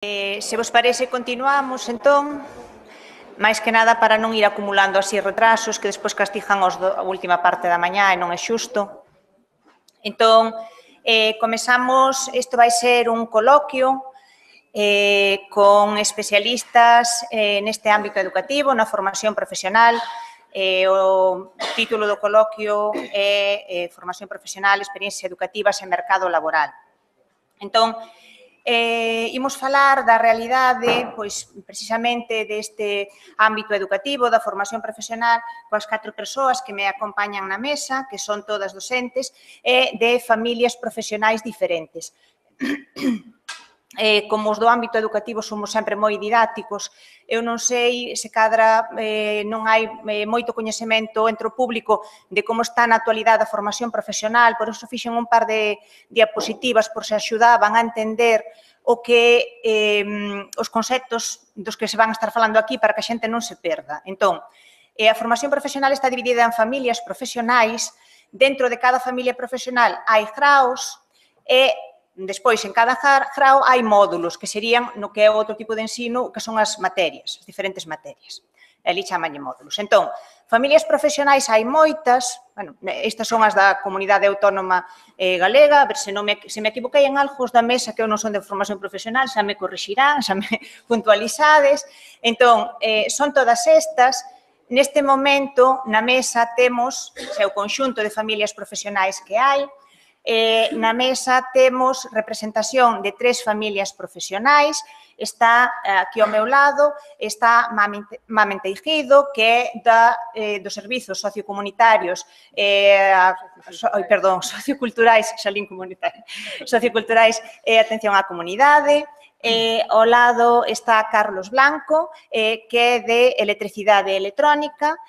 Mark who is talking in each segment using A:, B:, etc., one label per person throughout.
A: Se vos parece, continuamos, entón, máis que nada para non ir acumulando así retrasos que despois castigan a última parte da mañá e non é xusto. Entón, comezamos, isto vai ser un coloquio con especialistas neste ámbito educativo, na formación profesional. O título do coloquio é Formación profesional, experiencias educativas e mercado laboral. Entón, imos falar da realidade, pois, precisamente deste ámbito educativo, da formación profesional, coas 4 persoas que me acompañan na mesa, que son todas docentes, e de familias profesionais diferentes. Como os do ámbito educativo somos sempre moi didácticos, eu non sei se cadra non hai moito coñecemento entre o público de como está na actualidade a formación profesional, por iso fixen un par de diapositivas por se axudaban a entender o que os conceptos dos que se van a estar falando aquí para que a xente non se perda. Entón, a formación profesional está dividida en familias profesionais, dentro de cada familia profesional hai graos e despois, en cada grao, hai módulos, que serían, no que é outro tipo de ensino, que son as materias, as diferentes materias. Ali chamanlle módulos. Entón, familias profesionais hai moitas, bueno, estas son as da Comunidade Autónoma Galega, a ver se me equivoquei en algo, os da mesa que eu non son de formación profesional, xa me corrixirán, xa me puntualizades. Entón, son todas estas. Neste momento, na mesa, temos o conxunto de familias profesionais que hai. Na mesa temos representación de 3 familias profesionais. Está aquí ao meu lado, está Mamen Teijido, que é dos servizos sociocomunitarios, socioculturais, xalín comunitario, socioculturais e atención á comunidade. Ao lado está Carlos Blanco, que é de electricidade e electrónica.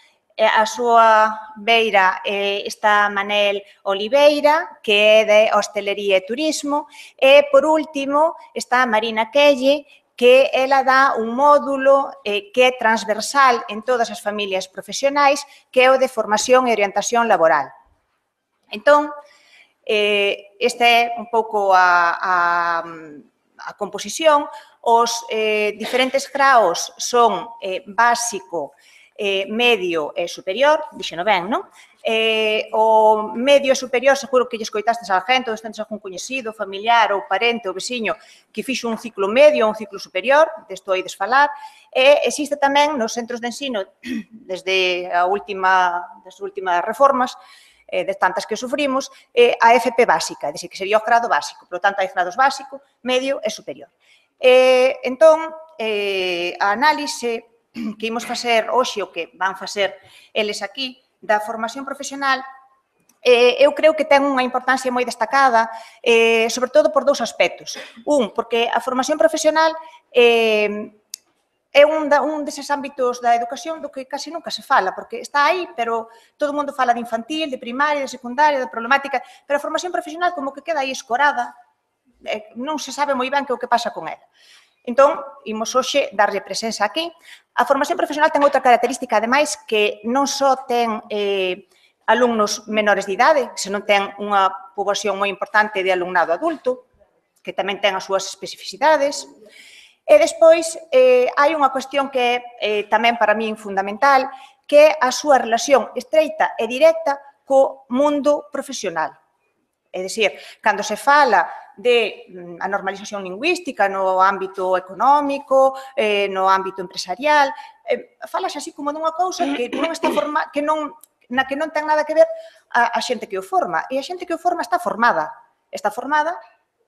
A: A súa beira está Manel Oliveira, que é de hostelería e turismo, e, por último, está Marina Quelle, que ela dá un módulo que é transversal en todas as familias profesionais, que é o de formación e orientación laboral. Entón, esta é un pouco a composición. Os diferentes graos son básico, medio e superior, dixeno ben, non? O medio e superior, seguro que lle escoitastes a gente, ou estendes algún coñecido, familiar ou parente ou veciño que fixo un ciclo medio ou un ciclo superior, desto oides falar. E existe tamén nos centros de ensino, desde das últimas reformas, de tantas que sufrimos, a FP básica, é dicir, que sería o grado básico. Por lo tanto, hai grados básico, medio e superior. Entón, a análise que imos facer hoxe, o que van facer eles aquí, da formación profesional, eu creo que ten unha importancia moi destacada, sobre todo por 2 aspectos. Porque a formación profesional é un deses ámbitos da educación do que casi nunca se fala, porque está aí, pero todo o mundo fala de infantil, de primaria, de secundaria, de problemática, pero a formación profesional como que queda aí escorada, non se sabe moi ben que é o que pasa con ela. Entón, imos hoxe darlle presenza aquí. A formación profesional ten outra característica, ademais, que non só ten alumnos menores de idade, senón ten unha poboación moi importante de alumnado adulto, que tamén ten as súas especificidades. E despois, hai unha cuestión que é tamén para min fundamental, que é a súa relación estreita e directa co mundo profesional. É dicir, cando se fala de a normalización lingüística no ámbito económico, no ámbito empresarial, falase así como dunha cousa que non está na que non ten nada que ver a xente que o forma. E a xente que o forma está formada. Está formada,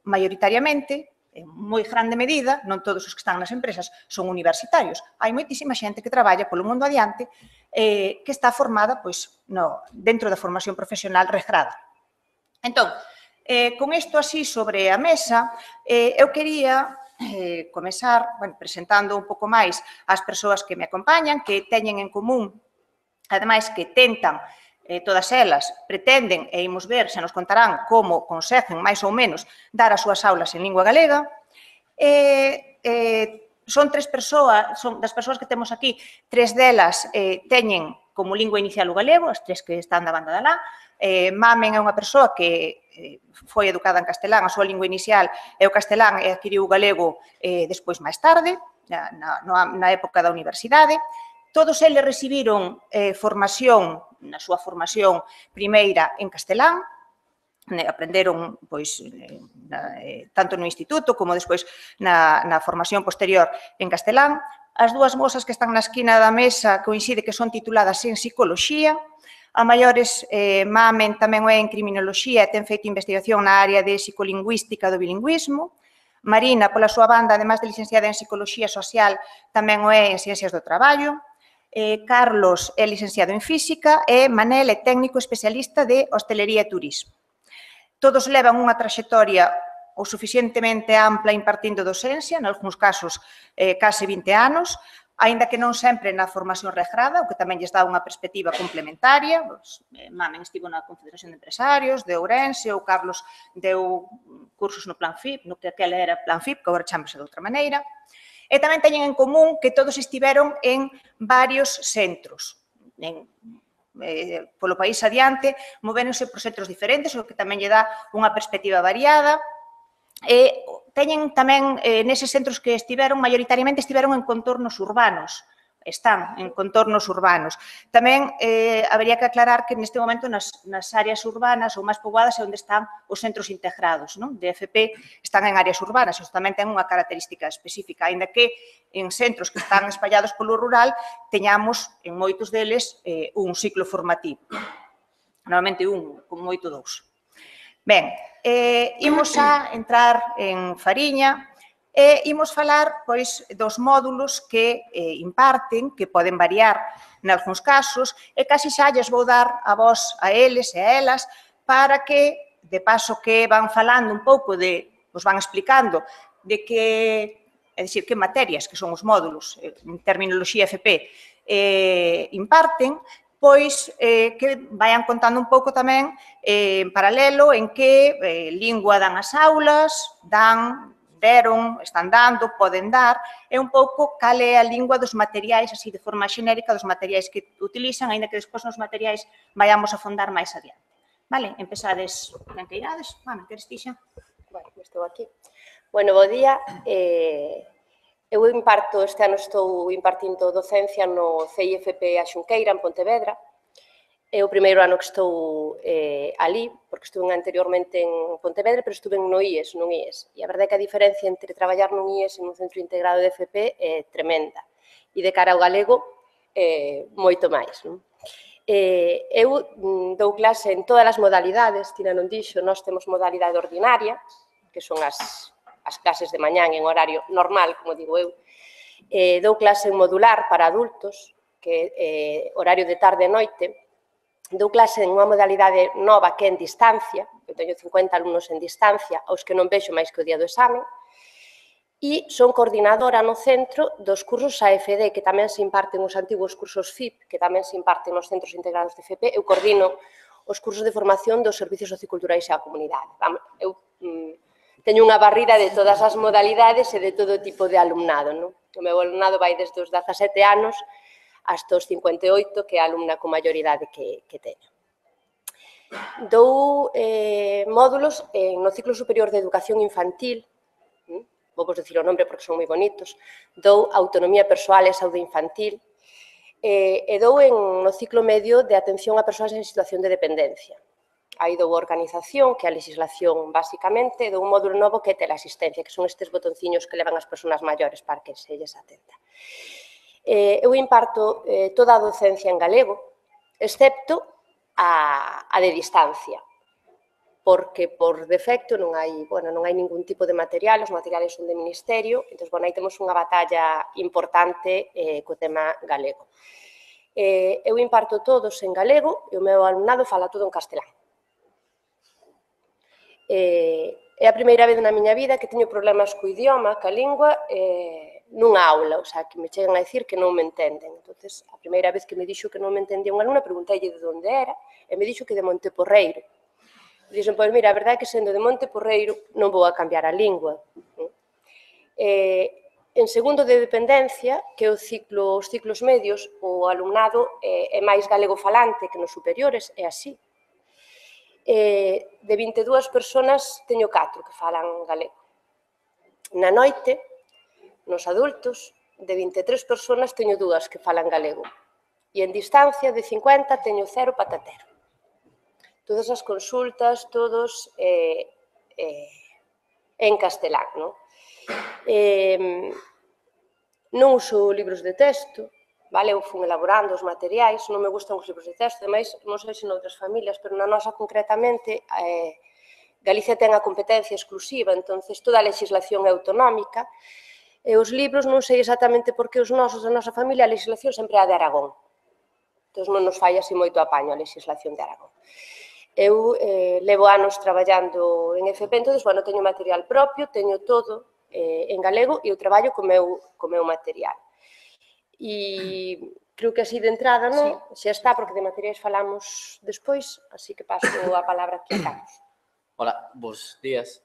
A: maioritariamente, en moi grande medida, non todos os que están nas empresas son universitarios. Hai moitísima xente que traballa polo mundo adiante que está formada dentro da formación profesional regrada. Entón, con isto así sobre a mesa, eu quería comezar presentando un pouco máis as persoas que me acompañan, que teñen en común, ademais que tentan, todas elas pretenden, e imos ver, se nos contarán como conseguen máis ou menos dar as súas aulas en lingua galega. Son tres persoas, son das persoas que temos aquí, tres delas teñen como lingua inicial o galego, as tres que están da banda de alá. Mamen é unha persoa que foi educada en castelán, a súa lingua inicial é o castelán e adquiriu o galego despois máis tarde, na época da universidade. Todos eles recibiron formación, na súa formación primeira en castelán, aprenderon pois, tanto no instituto como despois na formación posterior en castelán. As dúas mozas que están na esquina da mesa coincide que son tituladas en psicoloxía. A maiores, Mamen tamén é en criminoloxía e ten feito investigación na área de psicolingüística do bilingüismo. Marina, pola súa banda, además de licenciada en psicoloxía social, tamén o é en ciencias do traballo. Carlos é licenciado en física e Manel é técnico especialista de hostelería e turismo. Todos levan unha traxectoria o suficientemente ampla impartindo docencia, en algúns casos case 20 anos, aínda que non sempre na formación regrada, o que tamén lles dá unha perspectiva complementaria. Mamen estivo na Confederación de Empresarios de Ourense, ou Carlos deu cursos no Plan FIP, no que aquela era Plan FIP, que agora chámase de outra maneira. E tamén teñen en común que todos estiveron en varios centros, polo país adiante, movéronse por centros diferentes, o que tamén lle dá unha perspectiva variada. Teñen tamén, neses centros que estiveron, maioritariamente estiveron en contornos urbanos, están en contornos urbanos. Tamén habería que aclarar que neste momento nas áreas urbanas ou máis poboadas é onde están os centros integrados de FP, están en áreas urbanas, isto tamén ten unha característica específica, aínda que en centros que están espallados polo rural teñamos en moitos deles un ciclo formativo, normalmente un, con moito dous. Ben, imos a entrar en fariña e imos falar pois, dos módulos que imparten, que poden variar nalgúns casos, e casi xa lles vou dar a vos, a eles e a elas, para que, de paso que van falando un pouco, os van explicando de que, é dicir, que materias, que son os módulos, en terminoloxía FP, imparten, pois que vayan contando un pouco tamén en paralelo en que lingua dan as aulas, deron, están dando, poden dar, e un pouco cal é a lingua dos materiais, así de forma xenérica, dos materiais que utilizan, aínda que despois nos materiais vayamos a fondar máis adiante. Vale, empezades, ben que irades. Ana, queres ti xa?
B: Vale, estou aquí. Bueno, bo día. Eu este ano estou impartindo docencia no CIFP A Xunqueira, en Pontevedra. É o primeiro ano que estou ali, porque estuve anteriormente en Pontevedra, pero estuve no IES, non IES. E a verdade é que a diferencia entre traballar nun IES e nun centro integrado de FP é tremenda. E de cara ao galego, moito máis. Eu dou clase en todas as modalidades, Tina non dixo, nós temos modalidade ordinaria, que son as clases de mañán en horario normal, como digo eu. Dou clase en modular para adultos, que é horario de tarde e noite. Dou clase en unha modalidade nova que é en distancia, eu teño 50 alumnos en distancia, aos que non vexo máis que o día do exame, e son coordinadora no centro dos cursos AFD, que tamén se imparten os antigos cursos FIP, que tamén se imparten nos centros integrados de FP. Eu coordino os cursos de formación dos servicios socioculturais e a comunidade. Eu teño unha barrida de todas as modalidades e de todo tipo de alumnado. O meu alumnado vai desde os 17 anos hasta os 58, que é a alumna con maioridade que teño. Dou módulos no ciclo superior de educación infantil, vou vos dicir o nombre porque son moi bonitos, dou autonomía persoal e saúde infantil, e dou no ciclo medio de atención a persoas en situación de dependencia. Aí dou organización, que é a legislación basicamente, dou un módulo novo que é teleasistencia, que son estes botonciños que levan as persoas maiores para que se lles atenda. Eu imparto toda a docencia en galego, excepto a de distancia, porque por defecto non hai ningún tipo de material, os materiais son de ministerio, entón, aí temos unha batalla importante co tema galego. Eu imparto todos en galego e o meu alumnado fala todo en castelán. É a primeira vez na miña vida que teño problemas co idioma, ca lingua, nunha aula, o sea, que me chegan a dicir que non me entenden. Entón, a primeira vez que me dixo que non me entendía unha alumna, pregunteille de onde era, e me dixo que de Monteporreiro. Dixen, pois mira, a verdade é que sendo de Monteporreiro non vou a cambiar a lingua. En en segundo de dependencia, que os ciclos medios, o alumnado é máis galego falante que nos superiores, é así. De 22 persoas, teño 4 que falan galego. Na noite, nos adultos, de 23 persoas, teño 2 que falan galego. E en distancia, de 50, teño 0 patatero. Todas as consultas, todos en castelán, non? Non uso libros de texto, vale? Eu fui elaborando os materiais, non me gustan os libros de texto, ademais, non sei se noutras familias, pero na nosa concretamente, Galicia ten a competencia exclusiva, entonces toda a legislación é autonómica, e os libros non sei exactamente por que os nosos, a nosa familia, a legislación sempre é a de Aragón. Entón non nos fai así moito apaño a legislación de Aragón. Eu levo anos traballando en FP, entón, bueno, teño material propio, teño todo en galego e eu traballo co meu material. E creo que así de entrada, non? Xa está, porque de materiais falamos despois, así que paso a palabra aquí a Carlos.
C: Hola, bos días.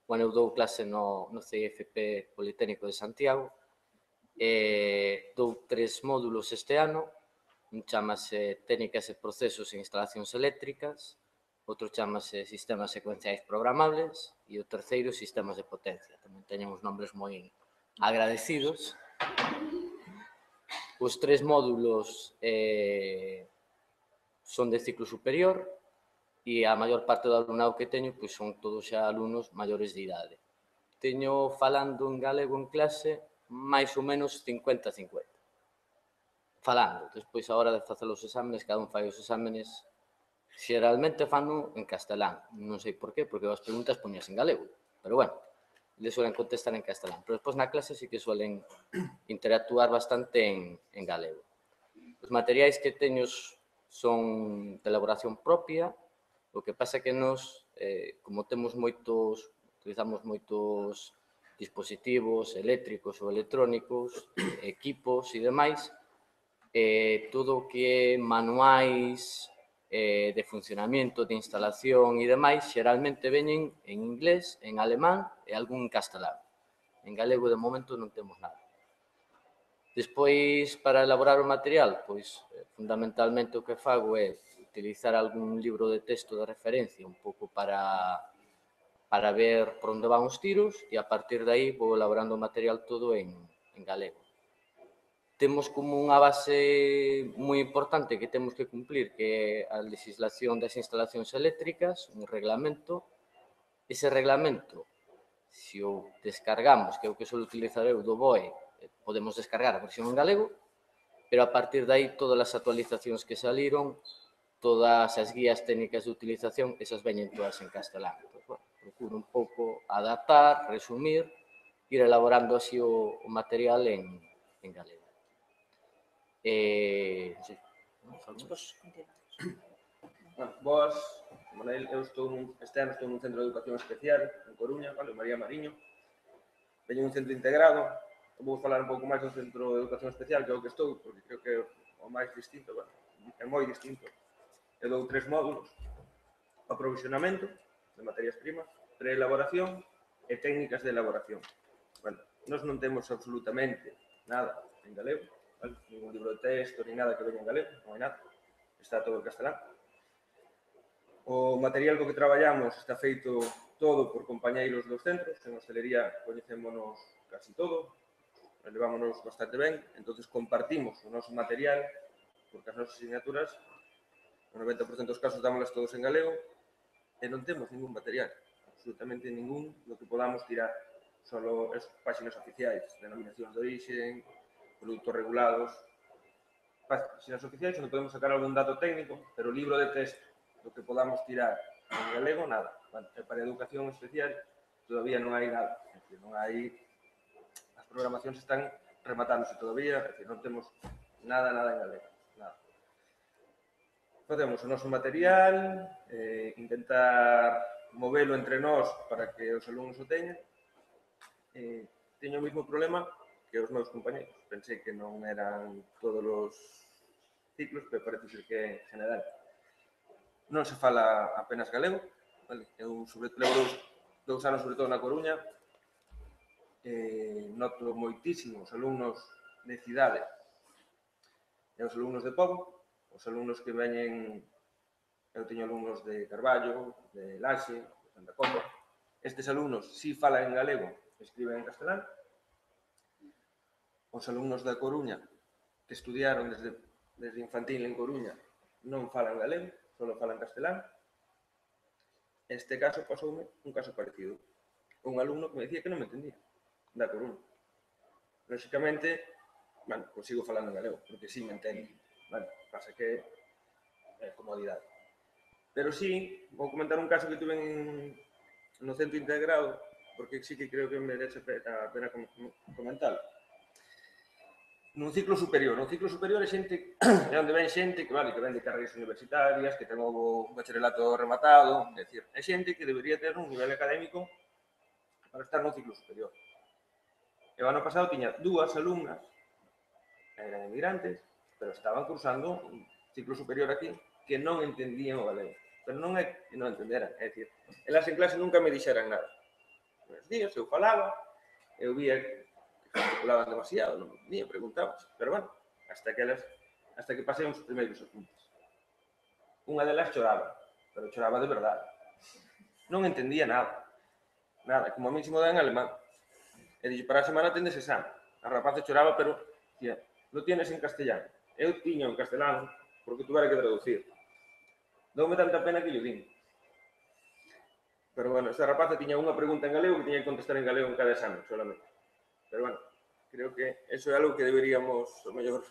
C: Bueno, eu dou clase no CIFP Politécnico de Santiago. Dou 3 módulos este ano. Un chamase Técnicas e Procesos en Instalacións Eléctricas, outro chamase Sistemas Secuenciais Programables e o terceiro Sistemas de Potencia. Tamén teñen uns nombres moi agradecidos. Os 3 módulos son de ciclo superior e a maior parte do alumnado que teño pois son todos xa alumnos maiores de idade. Teño falando en galego en clase máis ou menos 50-50. Falando, despois a hora de facer os exámenes, cada un fai os exámenes, xeralmente fano en castelán, non sei por qué, porque as preguntas poñas en galego, pero bueno, eles suelen contestar en castelán, pero despois na clase sí que suelen interactuar bastante en galego. Os materiais que teño son de elaboración propia, o que pasa que nos, como utilizamos moitos dispositivos eléctricos ou electrónicos, equipos e demais, todo o que é manuais de funcionamento, de instalación e demais, xeralmente veñen en inglés, en alemán e algún en castelán. En galego, de momento, non temos nada. Despois, para elaborar o material, pois, fundamentalmente o que fago é utilizar algún libro de texto de referencia un pouco para ver por onde van os tiros e a partir de aí vou elaborando o material todo en galego. Temos como unha base moi importante que temos que cumplir, que é a legislación das instalacións eléctricas, un reglamento. Ese reglamento, se o descargamos, que é o que suelo utilizar eu do BOE, podemos descargar a versión en galego, pero a partir de aí todas as actualizacións que saliron, todas as guías técnicas de utilización, esas veñen todas en castelán. Pues, bueno, procuro un pouco adaptar, resumir, ir elaborando así o material en galego. Sí.
D: Bueno, vos, Manel, eu este ano estou nun centro de educación especial en Coruña, vale, María Mariño. Veño un centro integrado. Vou falar un pouco máis do centro de educación especial, que é o que estou, porque creo que é o máis distinto, bueno, é moi distinto. Eu dou 3 módulos: aprovisionamento de materias primas, preelaboración e técnicas de elaboración. Bueno, nós non temos absolutamente nada en galego, vale? Ningún libro de texto, ni nada que veña en galego, non hai nada. Está todo en castelán. O material co que traballamos está feito todo por compañeiros dos centros. En hostelería coñecémonos casi todo, levámonos bastante ben, entonces compartimos o noso material, porque as nosas asignaturas, o 90% dos casos dámolas todos en galego, e non temos ningún material, absolutamente ningún, do que podamos tirar. Solo as páxinas oficiais, denominacións de origen, produtos regulados, páxinas oficiais onde podemos sacar algún dato técnico, pero o libro de texto do que podamos tirar en galego, nada. Para a educación especial todavía non hai nada, é dicir, non hai... As programacións están rematándose todavía, é dicir, non temos nada en galego, nada. Facemos o noso material, intentar movelo entre nós para que os alumnos o teñan. Teño o mesmo problema que os meus compañeros. Pensei que non eran todos os ciclos, pero parece ser que é general. Non se fala apenas galego, vale? Eu levo 2 anos, sobre todo na Coruña, noto moitísimo os alumnos de cidade e os alumnos de pobo, os alumnos que veñen, eu teño alumnos de Carballo, de Laxe, de Santa Comba, estes alumnos si falan en galego, escriben en castelán, os alumnos da Coruña, que estudiaron desde infantil en Coruña, non falan galego, só falan castelán. Este caso pasoume un caso parecido. Un alumno que me decía que non me entendía, da Coruña. Lóxicamente, bueno, pues sigo falando en galego, porque sí me entendo. Bueno, pasa que é comodidade. Pero sí, vou comentar un caso que tuve no centro integrado, porque sí que creo que merece a pena comentar. Nun ciclo superior. Un ciclo superior é xente, é onde ven xente que, vale, que ven de carreiras universitarias, que ten o bacharelato rematado, é dicir, é xente que debería ter un nivel académico para estar no ciclo superior. E o ano pasado tiña dúas alumnas, eran emigrantes, pero estaban cursando un ciclo superior aquí, que non entendían o galego. Pero non é que non entenderan, é dicir, elas en clase nunca me dixeran nada. Nos días eu falaba, eu vía que gesticulaban demasiado, non me preguntaban, pero bueno, hasta que pasei uns primeiros apuntes. Unha delas choraba, pero choraba de verdade. Non entendía nada, como a mí se me dá en alemán. E dixo, para a semana tendes exame. A rapaza choraba, pero, tía, lo tienes en castellano. Eu tiño en castelano, porque tuvera que traducir. Doume tanta pena que yo din. Pero bueno, esta rapaza tiña unha pregunta en galego que tiña que contestar en galego en cada exame, solamente. Pero bueno, creo que eso é algo que deberíamos, o mellor,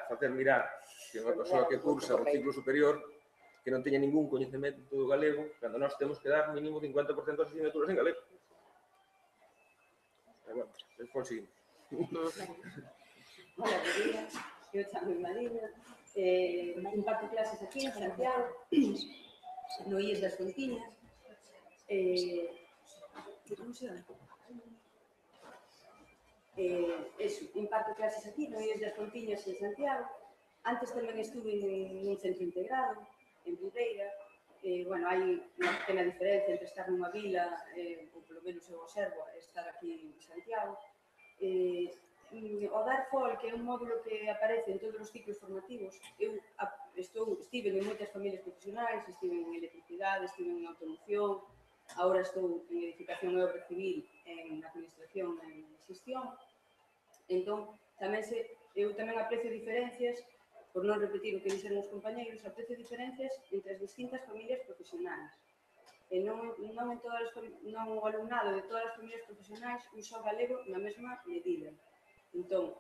D: facer mirar que unha persoa que cursa o ciclo superior que non teña ningún coñecemento do galego, cando nós temos que dar mínimo 50% das asignaturas en galego. Pero bueno, despois seguimos.
E: Hola, María. Eu chamo Marina. Imparto clases aquí en Santiago, no IES das Fontiñas. Como se chama? Imparto clases aquí no IES das Fontiñas en Santiago. Antes tamén estuve nun centro integrado, en Viveira. Bueno, hai unha pequena diferencia entre estar nunha vila, ou polo menos eu observo, estar aquí en Santiago. O dar FOL, que é un módulo que aparece en todos os ciclos formativos, eu estive en moitas familias profesionais, estive en electricidade, estive en automoción, agora estou en edificación e obra civil, en administración e en xestión. Entón, eu tamén aprecio diferencias, por non repetir o que dixeron os compañeiros, aprecio diferencias entre as distintas familias profesionais. E non o alumnado de todas as familias profesionais usa o galego na mesma medida. Entón,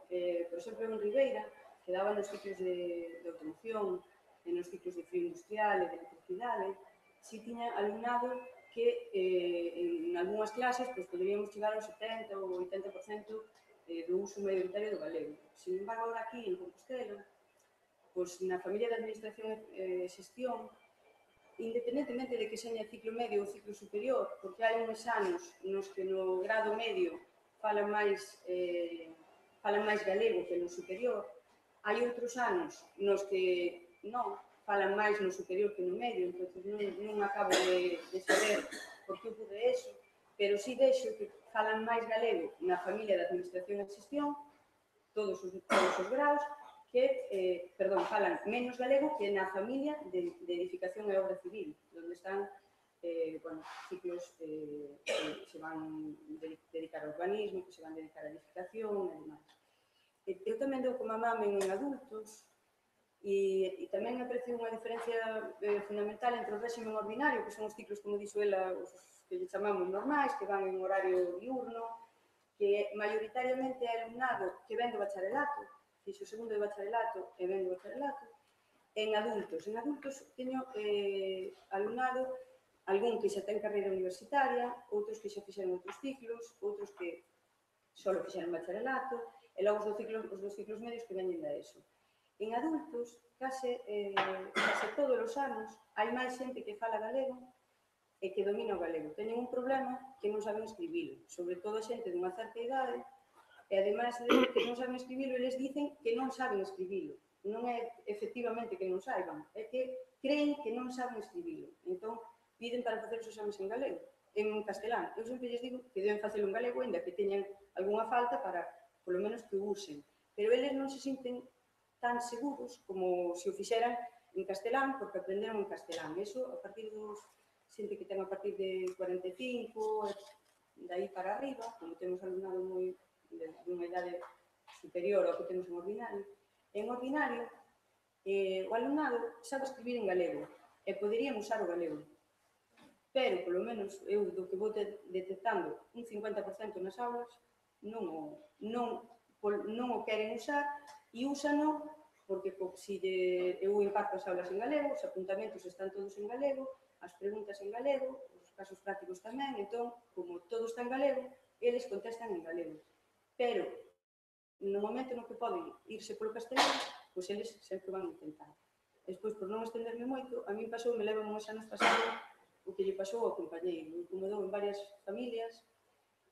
E: por exemplo, en Ribeira, que daba nos ciclos de automoción, e nos ciclos de frío industrial e de electricidade, si tiña alumnado que en algunhas clases poderíamos chegar ao 70 ou 80% do uso mayoritario do galego. Sin embargo, agora aquí, en Compostela, na familia de administración e xestión, independentemente de que seña ciclo medio ou ciclo superior, porque hai uns anos nos que no grado medio falan máis galego que no superior, hai outros anos nos que non falan máis no superior que no medio, entón non acabo de saber por que ocorre eso, pero si vexo que falan máis galego na familia de administración e xestión, todos os graus, falan menos galego que na familia de edificación e obra civil, onde están ciclos que se van dedicar ao urbanismo, que se van dedicar a edificación e demais. Eu tamén dou como mamen en adultos e tamén aprecio unha diferencia fundamental entre o régimen ordinario, que son os ciclos, como dixo ela, os que lle chamamos normais, que van en horario diurno, que maioritariamente é alumnado que ven do bacharelato, fixo o segundo de bacharelato e ven do bacharelato. En adultos teño alumnado, algún que xa ten carreira universitaria, outros que xa fixeron outros ciclos, outros que só fixeron bacharelato, e logo os dos ciclos medios que veñen da ESO. En adultos, case todos os anos, hai máis xente que fala galego e que domina o galego. Teñen un problema que non saben escribilo, sobre todo xente dunha certa idade. E, ademais de que non saben escribilo, eles dicen que non saben escribilo. Non é efectivamente que non saiban, é que creen que non saben escribilo. Entón, piden para facer os exames en galego. en castelán. Eu sempre lles digo que deben facelo en galego, ainda que teñan algunha falta para, polo menos, que o usen. Pero eles non se sinten tan seguros como se o fixeran en castelán, porque aprenderon en castelán. Eso, a partir dos xente que ten a partir de 45, dai para arriba, como temos alumnado moi dunha idade superior ao que temos en ordinario. En ordinario, o alumnado sabe escribir en galego e poderían usar o galego. Pero, polo menos, eu do que vou detectando un 50% nas aulas non o queren usar e úsano porque se eu imparto as aulas en galego, os apuntamentos están todos en galego, as preguntas en galego, os casos prácticos tamén, entón, como todo está en galego, eles contestan en galego. Pero, no momento no que poden irse polo castelán, pois eles sempre van a intentar. Despois, por non estenderme moito, a min pasou, me levan uns anos pasados, o que lle pasou ao compañeiro. Incomodou en varias familias,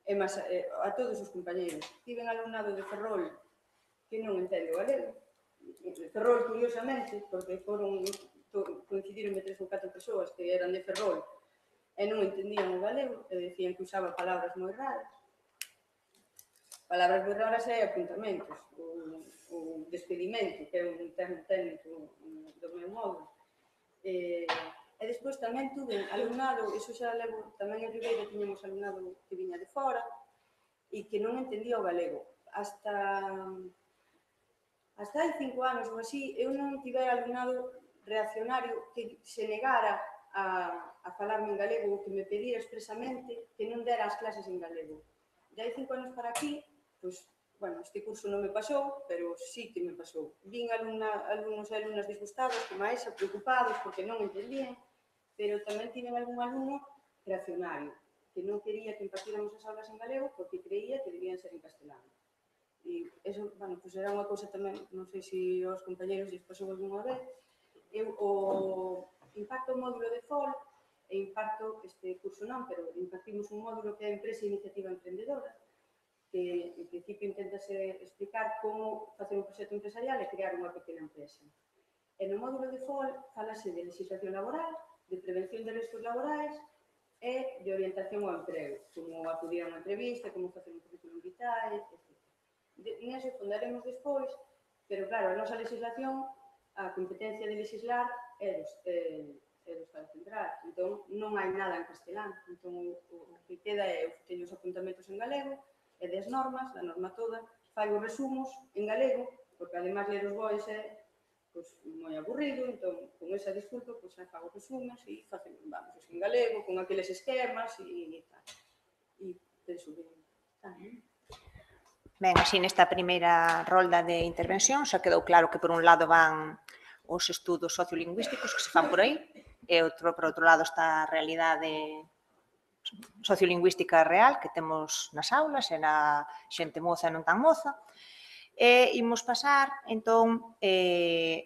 E: e a todos os compañeiros. Tiven alumnado de Ferrol que non entende o galego. Ferrol, curiosamente, porque coincidiron 3 ou 4 persoas que eran de Ferrol e non entendían o galego e decían que usaba palabras moi raras. Palabras moi raras e apuntamentos, o despedimento, que é un termo técnico do meu modo. E despois tamén tuve alumnado, iso xa levo tamén en Ribeira, tiñamos alumnado que viña de fora e que non entendía o galego. Hasta hai 5 anos ou así, eu non tivera alumnado reaccionario que se negara a falarme en galego ou que me pedira expresamente que non dera as clases en galego. De hai 5 anos para aquí, pois, bueno, este curso non me pasou, pero sí que me pasou. Vin alumnos e alumnas disgustados, que maestra, preocupados porque non entendían, pero tamén tiven algún alumno reaccionario, que non quería que impartíramos as aulas en galego porque creía que debían ser en castelán. E eso, bueno, pois era unha cousa tamén, non sei se aos compañeros lles pasou algunha vez. Eu imparto un módulo de FOL e imparto este curso non, pero impartimos un módulo que é Empresa e Iniciativa Emprendedora, que en principio intentase explicar como facer un proxecto empresarial e crear unha pequena empresa. E no módulo de FOL falase de legislación laboral, de prevención de riscos laborais e de orientación ao emprego, como acudir a unha entrevista, como facer un currículum vitae, etc. Neso fundaremos despois, pero claro, a nosa legislación, a competencia de legislar é do Estado Central, entón non hai nada en castelán, entón o que queda é, eu teño os apuntamentos en galego, e das normas, a norma toda, fai os resumos en galego, porque ademais ler os bois é moi aburrido, entón, con esa disculpa, xa fago resumos e facemos, vamos, en galego, con aqueles esquemas e tal. E penso que está, non?
A: Ben, así nesta primeira rolda de intervención xa quedou claro que por un lado van os estudos sociolingüísticos que se fan por aí e por outro lado está a realidade sociolingüística real que temos nas aulas e na xente moza e non tan moza. E imos pasar, entón,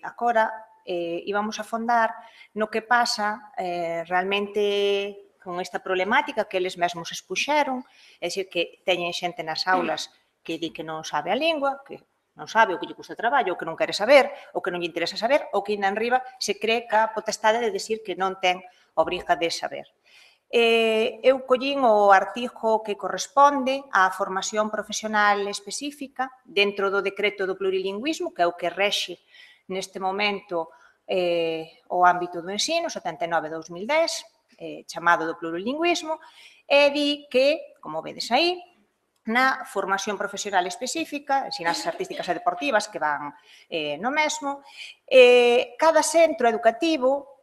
A: agora íbamos a fondar no que pasa realmente con esta problemática que eles mesmos expuxeron, é dicir, que teñen xente nas aulas que di que non sabe a lingua, que non sabe o que lle custa traballo, ou que non quere saber, ou que non lle interesa saber, ou que ainda en riba se cree ca potestade de decir que non ten obriga de saber. Eu collín o artigo que corresponde á formación profesional específica dentro do decreto do plurilingüismo, que é o que rexe neste momento o ámbito do ensino, 79-2010, chamado do plurilingüismo, e di que, como vedes aí, na formación profesional específica, ensinanzas artísticas e deportivas que van no mesmo, cada centro educativo,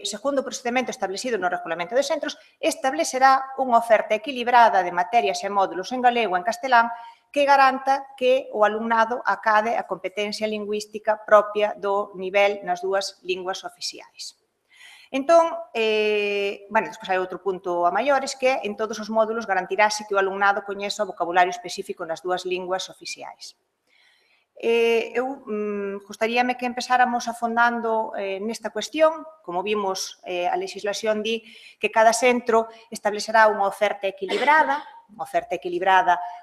A: segundo o procedimento establecido no regulamento de centros, establecerá unha oferta equilibrada de materias e módulos en galego e en castelán que garanta que o alumnado acade a competencia lingüística propia do nivel nas dúas linguas oficiais. Entón, despois hai outro punto a maiores que en todos os módulos garantirase que o alumnado coñeza o vocabulario específico nas dúas linguas oficiais. Eu gostaríame que empezáramos afondando nesta cuestión. Como vimos, a legislación di que cada centro establecerá unha oferta equilibrada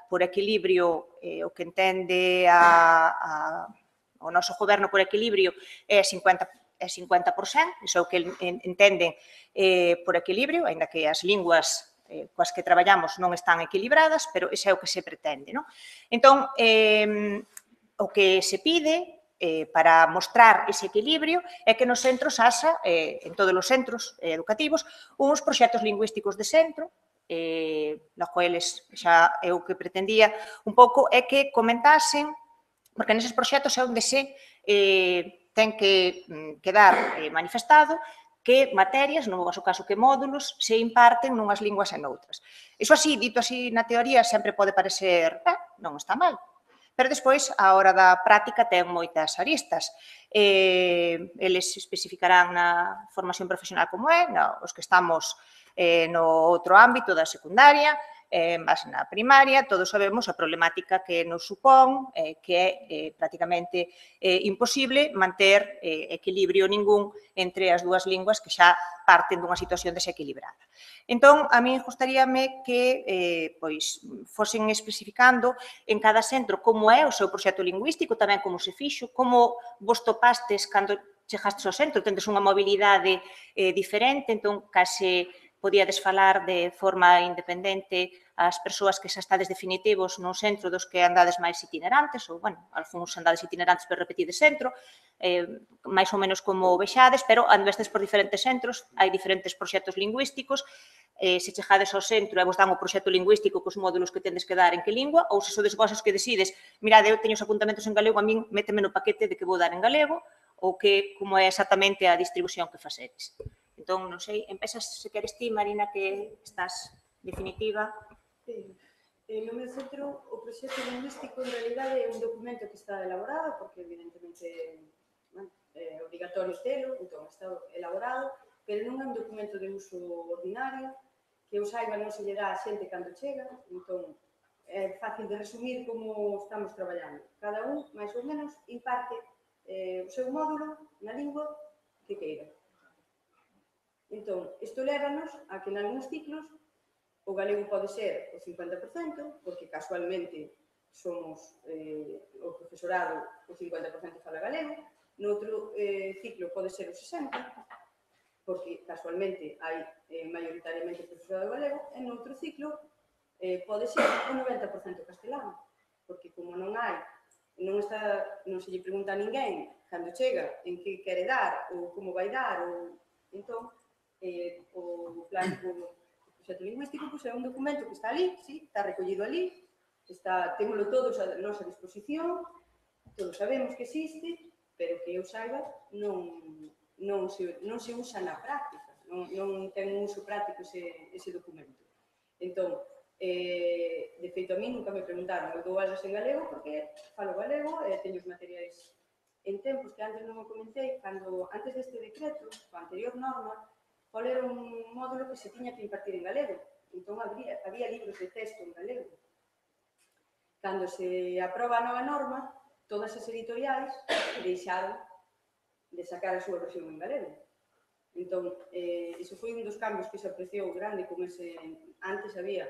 A: por equilibrio, o que entende o noso goberno por equilibrio é 50%, iso é o que entenden por equilibrio, aínda que as linguas coas que traballamos non están equilibradas, pero ese é o que se pretende, non? Entón, o que se pide para mostrar ese equilibrio é que nos centros haxa, en todos os centros educativos, uns proxectos lingüísticos de centro, logo eles xa é o que pretendía un pouco é que comentasen, porque neses proxectos é onde se ten que quedar manifestado que materias, no vosso caso que módulos, se imparten nunhas linguas e noutras. Iso así, dito así na teoría, sempre pode parecer, non está mal, pero despois, a hora da práctica, ten moitas aristas. Eles especificarán na formación profesional como é, os que estamos no outro ámbito da secundaria, máis na primaria, todos sabemos a problemática que nos supón, que é prácticamente imposible manter equilibrio ningún entre as dúas linguas que xa parten dunha situación desequilibrada. Entón, a mí gustaríame que fosen especificando en cada centro como é o seu proxecto lingüístico, tamén como se fixo, como vos topastes cando chegastes ao centro, tendes unha mobilidade diferente, entón, case podíades falar de forma independente as persoas que xa estades definitivos no centro dos que andades máis itinerantes, ou, bueno, algúns andades itinerantes pero repetides centro, máis ou menos como vexades, pero andestes por diferentes centros, hai diferentes proxectos lingüísticos, se chegades ao centro e vos dan o proxecto lingüístico cos módulos que tendes que dar en que lingua, ou se sodes vos que decides, mirade, eu teño os apuntamentos en galego, a min méteme no paquete de que vou dar en galego, ou que como é exactamente a distribución que facedes. Entón, non sei, empezas, se queres ti, Marina, que estás definitiva.
E: No meu centro, o proxecto lingüístico, en realidade, é un documento que está elaborado, porque, evidentemente, é obligatorio telo, entón está elaborado, pero non é un documento de uso ordinario, que eu saiba non se lle dá a xente cando chega, entón é fácil de resumir como estamos traballando. Cada un, máis ou menos, imparte o seu módulo na lingua que queira. Entón, isto lévanos a que en algúns ciclos o galego pode ser o 50%, porque casualmente somos o profesorado, o 50% fala galego, noutro ciclo pode ser o 60%, porque casualmente hai maioritariamente profesorado galego, e noutro ciclo pode ser o 90% castelano, porque como non hai, non se lle pregunta a ninguén cando chega en que quere dar ou como vai dar, ou entón o plan do proxecto lingüístico é un documento que está ali, sí, está recollido ali, témolo todos a nosa disposición, todos sabemos que existe, pero que eu saiba non se usa na práctica, non ten un uso práctico ese documento. Entón, de feito, a mí nunca me preguntaron, eu dou aulas en galego porque falo galego e teño os materiais en tempos que antes non o comentei, antes deste decreto, a anterior norma, qual era un módulo que se tiña que impartir en galego. Entón, había libros de texto en galego. Cando se aproba a nova norma, todas as editoriais deixaron de sacar a súa versión en galego. Entón, iso foi un dos cambios que se apreciou grande, como antes había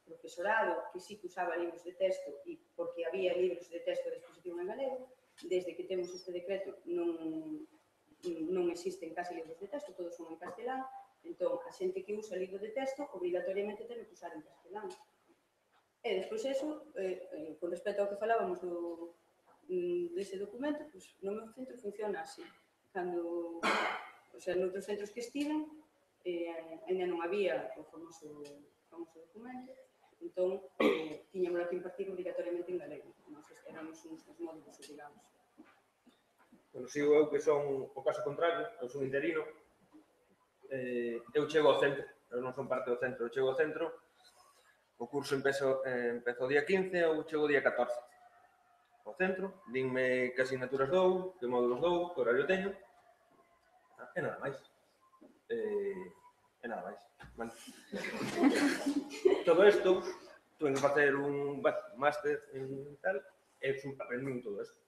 E: profesorado que sí que usaba libros de texto, e porque había libros de texto de exposición en galego. Desde que temos este decreto non existen casi libros de texto, todos son en castelán, entón a xente que usa libros de texto obrigatoriamente ten que usar en castelán. E despois eso, con respecto ao que falábamos dese documento, no meu centro funciona así. Cando, noutros centros que estiven, ainda non había o famoso documento, entón tiñamos que impartir obrigatoriamente en galego. Éramos uns módulos, digamos.
D: Bueno, sigo eu que son o caso contrario, eu son interino, eu chego ao centro, eu non son parte do centro, eu chego ao centro, o curso empezo o día 15, eu chego o día 14 ao centro, dinme que asignaturas dou, que módulos dou, que horario teño, e nada máis. Todo isto, tuve que facer un máster en tal, e aprendín todo isto.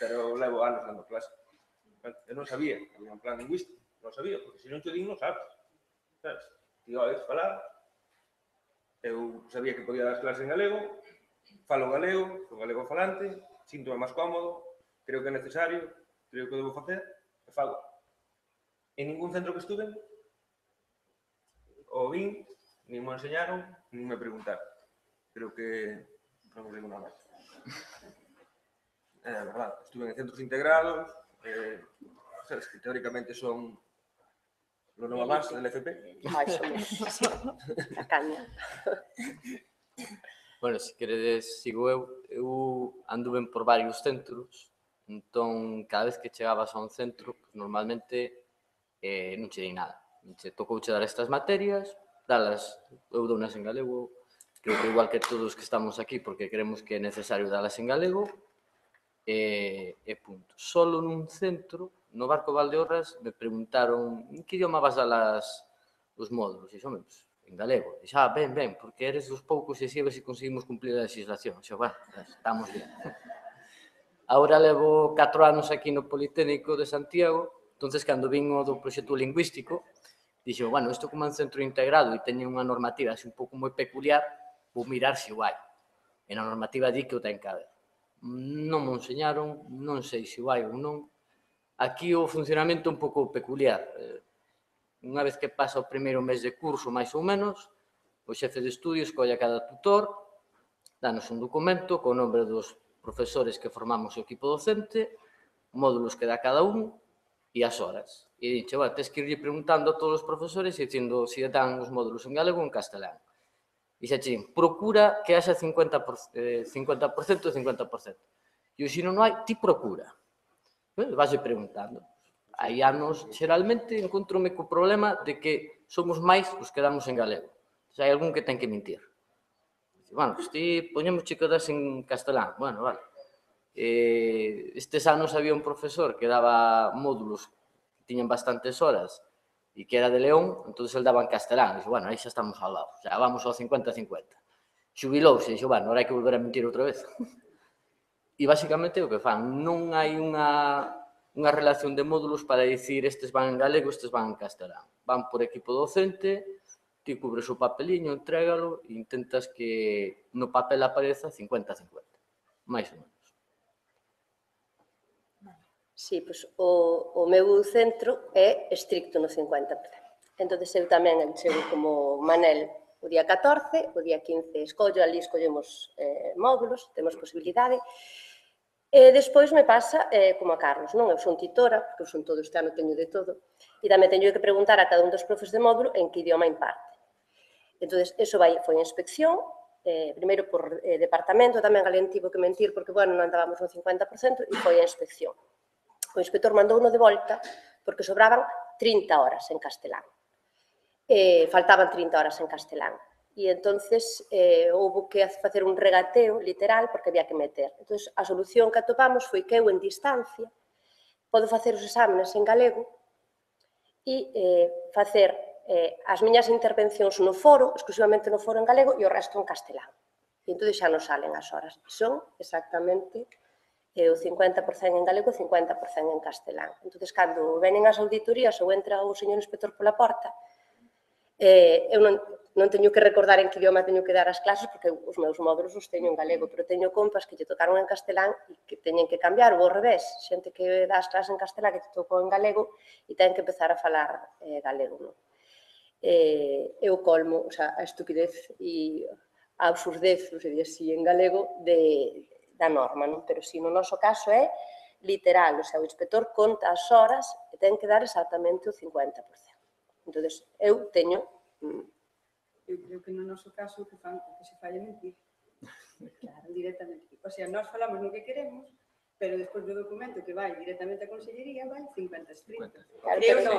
D: Pero levo anos dando clase. Eu non sabía que había un plan lingüístico, non sabía, porque se non te din, non sabes. Ti oes falar, eu sabía que podía dar clase en galego, falo galego, son galego falante, síntome máis cómodo, creo que é necesario, creo que o debo facer, e fago. En ningún centro que estuve, o vin, nin me enseñaron, nin me preguntaron. Creo que non digo nada máis. É verdade, estuve en centros integrados, sabes que teóricamente son lo nova máis del FP.
B: Ai, somos a caña.
C: Bueno, se queredes, sigo eu anduve por varios centros, entón, cada vez que chegabas a un centro, pues, normalmente non che di nada. Che tocouche dar estas materias, dalas, eu dounas en galego, creo que igual que todos que estamos aquí, porque creemos que é necesario dalas en galego, e punto. Solo nun centro, no Barco Valdeorras, me preguntaron en que idioma vas dalas os módulos, e xome, pues, en galego. E xa, ben, porque eres dos poucos e así a ver se conseguimos cumplir a legislación. Xa, bueno, estamos bien. Agora levo 4 anos aquí no Politécnico de Santiago, entonces, cando vin o do proxecto lingüístico, dixo, bueno, isto como é un centro integrado e teñe unha normativa así un pouco moi peculiar, vou mirar se o hai. E na normativa di que o ten que haber. Non me enseñaron, non sei se o hai ou non. Aquí o funcionamento é un pouco peculiar. Unha vez que pasa o primeiro mes de curso, máis ou menos, o xefe de estudios colle a cada tutor, danos un documento co nombre dos profesores que formamos o equipo docente, módulos que dá cada un e as horas. E dixe, bueno, tens que irlle preguntando a todos os profesores e dicindo se dan os módulos en galego ou en castelán. E xa che procura que haxa 50% e 50%. E o se non hai, ti procura. Vas preguntando. Hai anos, xeralmente, encontrome co problema de que somos máis os que damos en galego. Se hai algún que ten que mentir. Bueno, pues ti poñemos que das en castelán. Bueno, vale. Estes anos había un profesor que daba módulos que tiñan bastantes horas e que era de León, entón el daba en castelán. Dixo, bueno, aí xa estamos ao lado. Xa vamos ao 50-50. Xubilouse e dixo, bueno, ahora hai que volver a mentir outra vez. E basicamente o que fan, non hai unha relación de módulos para dicir estes van en galego, estes van en castelán. Van por equipo docente, ti cubres o papeliño, entrégalo e intentas que no papel apareza 50-50, máis ou menos.
B: Sí, pois o meu centro é estricto no 50%. Entón, eu tamén chego como Manel o día 14, o día 15 escollo, ali escollemos módulos, temos posibilidade. E despois me pasa como a Carlos, non? Eu son titora, porque eu son todo este ano, teño de todo, e tamén teño que preguntar a cada un dos profes de módulo en que idioma imparte. Entón, eso foi en inspección, primeiro por departamento, tamén alguén tivo que mentir, porque, bueno, non andábamos no 50%, e foi a inspección. O inspector mandou uno de volta, porque sobraban 30 horas en castelán. Faltaban 30 horas en castelán. E entonces houve que facer un regateo literal porque había que meter. Entón, a solución que atopamos foi que eu en distancia podo facer os exámenes en galego e facer as miñas intervencións no foro, exclusivamente no foro en galego, e o resto en castelán. E entón xa non salen as horas. Son exactamente o 50% en galego e o 50% en castelán. Entón, cando venen as auditorías ou entra o señor inspector pola porta, eu non teño que recordar en que idioma teño que dar as clases, porque os meus módulos os teño en galego, pero teño compas que lle tocaron en castelán e que teñen que cambiar, ou ao revés, xente que dá as clases en castelán que te tocou en galego e ten que empezar a falar galego. Eu colmo a estupidez e a absurdez, non sei así en galego, da norma, pero si no noso caso é literal, o inspector conta as horas e ten que dar exactamente o 50%. Entón, eu teño...
E: Eu creo que no noso caso o que se falla é mentir. Claro, directamente. O sea, nós falamos no que queremos, pero despois do documento que vai directamente á Consellería vai 50 estrito.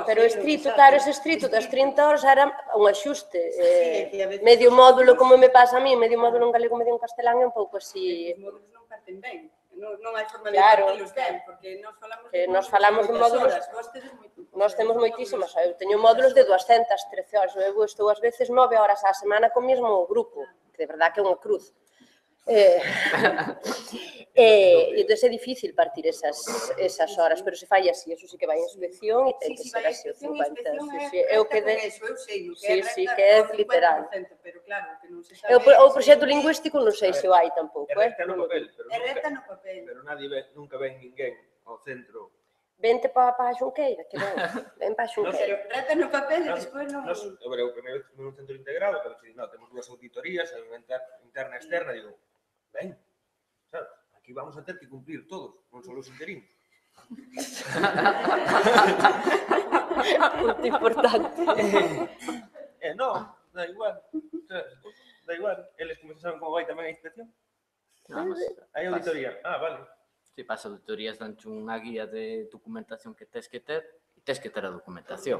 B: Pero estrito, claro, ese estrito das 30 horas era un axuste. Medio módulo, como me pasa a mí, medio módulo en galego, medio en castelán, é un pouco así...
E: Os módulos non parten ben. Non hai forma de partirlos ben, porque nós falamos de módulos...
B: Nós temos moitísimas, eu teño módulos de 213 horas, eu estou ás veces 9 horas á semana co mesmo grupo, que de verdad que é unha cruz. E entón é difícil partir esas horas, pero se fai así, eso sí que vai en inspección e ten que ser así o 50.
E: Eu sei
B: que é literal.
E: Pero claro, que non se sabe...
B: O proxecto lingüístico non sei se o hai tampouco.
D: É recta no papel,
E: É recta no papel.
D: pero nunca ven ninguén ao centro
B: Vente para a Xunqueira, que ven para a Xunqueira.
E: Pero trata no papel e despois non...
D: Eu primeiro estuve nun centro integrado, pero dixen, non, temos dúas auditorías, hai unha interna e externa, digo, ben, sabes, aquí vamos a ter que cumplir todos, non só os interinos.
B: Punto importante.
D: Non, da igual, da igual, eles como se saben como vai tamén a inspección. Hai auditoría, vale.
C: Se pas auditorías danche unha guía de documentación que tes que ter e tes que ter a documentación.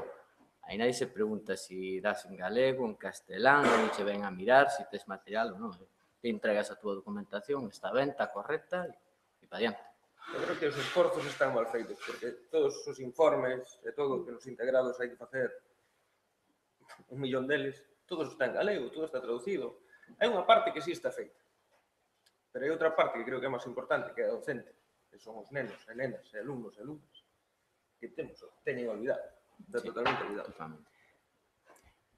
C: Aí nadie se pregunta se das en galego, en castelán, non che ven a mirar se tes material ou non. Te entregas a túa documentación, está ben, está correcta e para diante.
D: Eu creo que os esforzos están mal feitos, porque todos os informes e todo que nos integrados hai que facer 1 millón deles, todo está en galego, todo está traducido. Hai unha parte que sí está feita, pero hai outra parte que creo que é máis importante, que é a docente, que son os nenos e nenas e alumnos e alumnas, que teñen olvidado, está totalmente olvidado.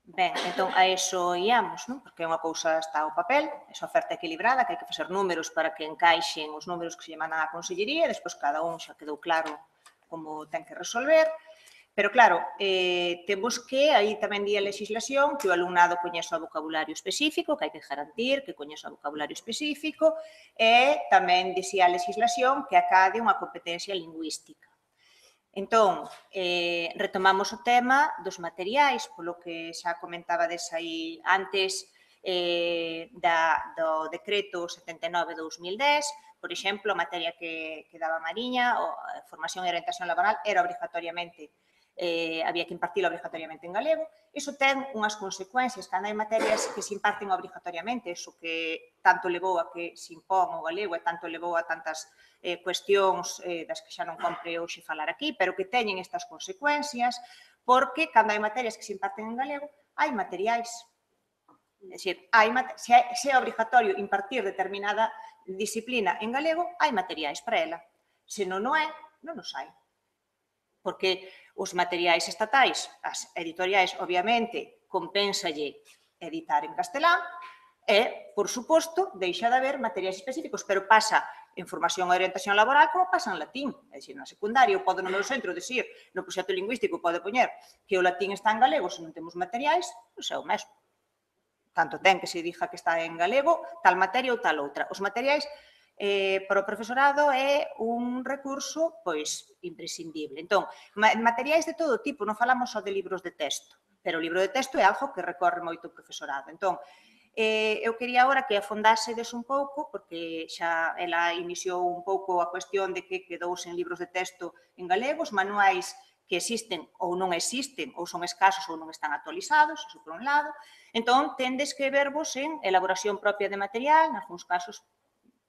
A: Ben, entón a iso íamos, non? Porque unha cousa está o papel, esa oferta equilibrada, que hai que facer números para que encaixen os números que se lle mandan á consellería, e despois cada un xa quedou claro como ten que resolver. Pero claro, temos que, aí tamén di a legislación, que o alumnado coñeza o vocabulario específico, que hai que garantir que coñeza o vocabulario específico, e tamén dicía a legislación que acade unha competencia lingüística. Entón, retomamos o tema dos materiais, polo que xa comentabades aí antes do decreto 79/2010, por exemplo, a materia que daba Mariña, formación e orientación laboral, era obrigatoriamente había que impartilo obrigatoriamente en galego. Iso ten unhas consecuencias, cando hai materias que se imparten obrigatoriamente, iso que tanto levou a que se impón o galego e tanto levou a tantas cuestións das que xa non compre hoxe falar aquí, pero que teñen estas consecuencias, porque cando hai materias que se imparten en galego, hai materiais. É dicir, se é obrigatorio impartir determinada disciplina en galego, hai materiais para ela. Se non o é, non os hai. Porque os materiais estatais, as editoriais, obviamente, compénsalle editar en castelán e, por suposto, deixa de haber materiais específicos, pero pasa en formación e orientación laboral como pasa en latín. É dicir, na secundaria, pode no meu centro dicir, no proxecto lingüístico pode poñer que o latín está en galego se non temos materiais, non é o mesmo. Tanto ten que se diga que está en galego, tal materia ou tal outra. Os materiais para o profesorado é un recurso pois imprescindible. Entón, materiais de todo tipo, non falamos só de libros de texto, pero o libro de texto é algo que recorre moito o profesorado. Entón, eu quería agora que afondásedes un pouco, porque xa ela iniciou un pouco a cuestión de que quedou sen libros de texto en galego, os manuais que existen ou non existen, ou son escasos ou non están actualizados, iso por un lado. Entón, tendes que vervos en elaboración propia de material, en algúns casos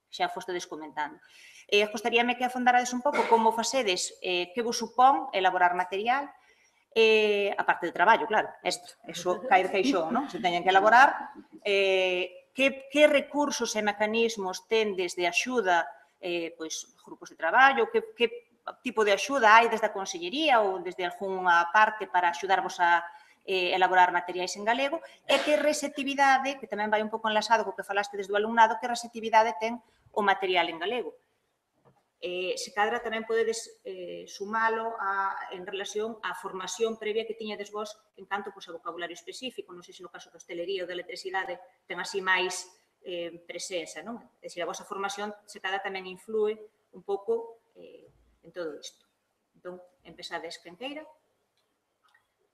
A: xa fostedes comentando. Gostaríame que afondarades un pouco como facedes, que vos supón elaborar material, a parte de traballo, claro, eso cae de queixón, non? Se teñen que elaborar, que recursos e mecanismos tendes de axuda, pois, grupos de traballo, que tipo de axuda hai desde a consellería ou desde algunha parte para axudarvos a elaborar materiais en galego, e que receptividade, que tamén vai un pouco enlazado co que falaste desde o alumnado, que receptividade ten o material en galego. Se cadra tamén podedes sumalo en relación á formación previa que tiñades vos en canto a vocabulario específico, non sei se no caso da hostelería ou da electricidade ten así máis presenza, non? É dicir, a vosa formación se cadra tamén influe un pouco en todo isto. Entón, empezades quen queira.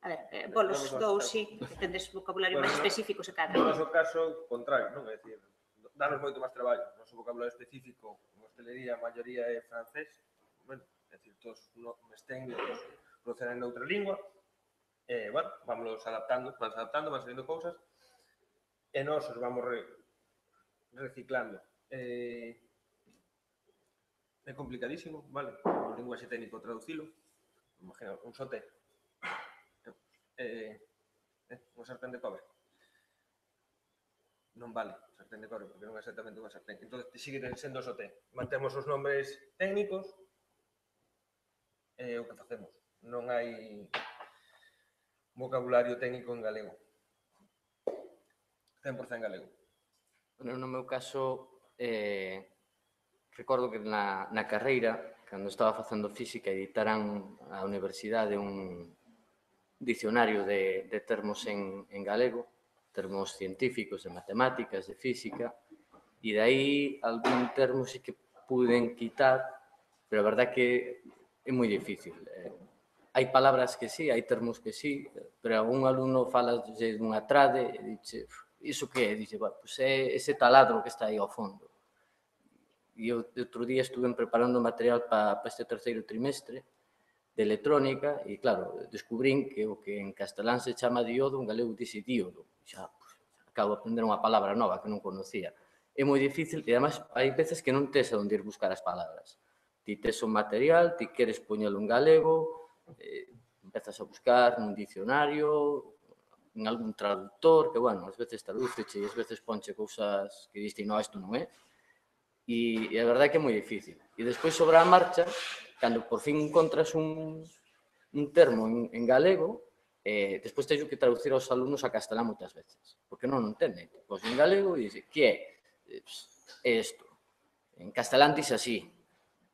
A: A ver, volos dous, sí, que tendes vocabulario máis específico se cadra.
D: No noso caso, contrario, non? É dicir, danos moito máis traballo. O noso vocabulario específico, en hostelería, a maioría é francés, bueno, é dicir, todos os técnicos proceden de outra lingua, e, bueno, vámonos adaptando, van saliendo cousas, e nós os vamos reciclando. É complicadísimo, vale? O linguaxe técnico traducilo, imagina, un soté, unha sartén de cobre. Non vale sartén de cobre, porque non é exactamente unha sartén. Entón, sigue sendo soté. Mantemos os nombres técnicos e o que facemos. Non hai vocabulario técnico en galego. 100% galego.
C: No meu caso, recordo que na carreira cando estaba facendo física, editaran a universidade un dicionario de termos en galego, termos científicos, de matemáticas, de física, e de aí algún termo sí que puden quitar, pero a verdad que é moi difícil. Hai palabras que sí, hai termos que sí, pero algún alumno fala dunha trade e dice, iso que é? Dice, pois é ese taladro que está aí ao fondo. E outro día estuve preparando material para este terceiro trimestre de electrónica e, claro, descubrín que o que en castelán se chama diodo, en galego dice díodo. Xa, acabo de aprender unha palabra nova que non conocía. É moi difícil e, además, hai veces que non tes a onde ir buscar as palabras. Ti tes un material, ti queres poñelo en galego, empezas a buscar nun dicionario, en algún traductor, que, bueno, ás veces tradúceche e ás veces ponche cousas que diste, no, isto non é. E a verdade é que é moi difícil. E despois, sobre a marcha, cando por fin encontras un termo en galego, despois teño que traducir aos alumnos a castelán moitas veces, porque non entenden. Pois en galego e dice, que é? É isto. En castelán dice así.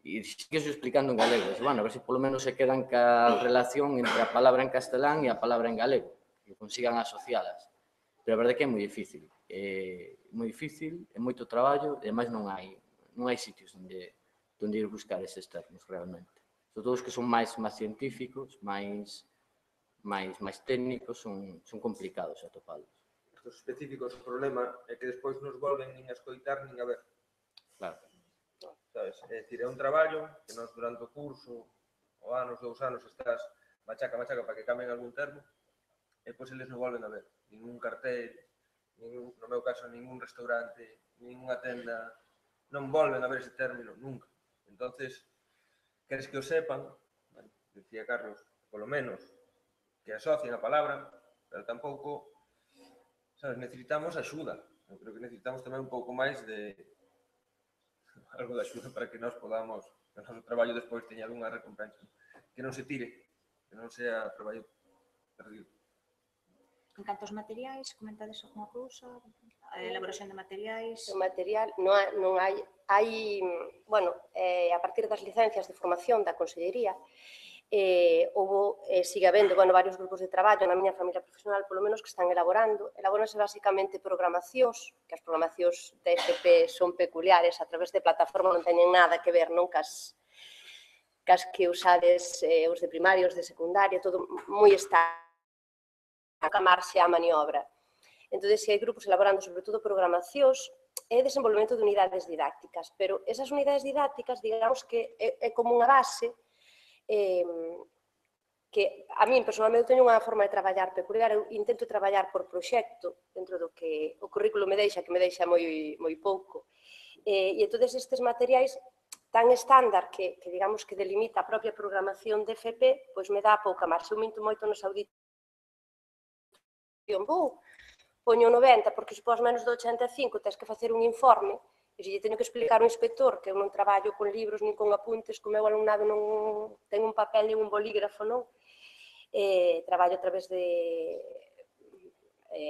C: E sigues explicando en galego. Dice, bueno, a ver se polo menos se quedan ca relación entre a palabra en castelán e a palabra en galego, que consigan asocialas. Pero a verdade é que é moi difícil. É moito traballo, e ademais non hai sitios onde ir buscar eses termos realmente. Sobre todo os que son máis científicos, máis técnicos, son complicados atopalos.
D: Estos específicos, o problema é que despois nos volven nin a escoitar nin a ver.
C: Claro.
D: Sabes? É dicir, é un traballo que nos durante o curso, o anos, 2 anos, estás machaca para que cambien algún termo, e depois eles non volven a ver. Ningún cartel, no meu caso, ningún restaurante, ninguna tenda, non volven a ver ese término, nunca. Entonces, queres que o sepan, bueno, decía Carlos, polo menos, que asocien a palabra, pero tampouco, sabes, necesitamos axuda. Eu creo que necesitamos tamén un pouco máis de algo de axuda para que nós podamos, que o noso traballo despois teña algunha recompensa, que non se tire, que non sea traballo perdido.
A: En canto aos materiais, comentades alguma cousa? A elaboración de materiais?
B: O material non hai, bueno, a partir das licencias de formación da Consellería, sigue habendo, bueno, varios grupos de traballo na miña familia profesional, polo menos, que están elaboranse basicamente programacións, que as programacións da FP son peculiares, a través de plataforma non teñen nada que ver, non cas que usades os de primaria, os de secundaria, todo moi estándar, a marxe a maniobra. Entón, se hai grupos elaborando, sobre todo, programacións, é desenvolvemento de unidades didácticas, pero esas unidades didácticas, digamos que é como unha base que a min, personalmente, teño unha forma de traballar peculiar. Eu intento traballar por proxecto dentro do que o currículo me deixa, que me deixa moi pouco. E entón, estes materiais tan estándar que digamos que delimita a propia programación de FP, pois me dá pouca marxa. Eu minto moito nos auditorios. Poño 90, porque se pos menos de 85 tens que facer un informe, e se lle teño que explicar ao inspector que eu non traballo con libros nin con apuntes, que o meu alumnado non ten un papel nin un bolígrafo, non? Traballo a través de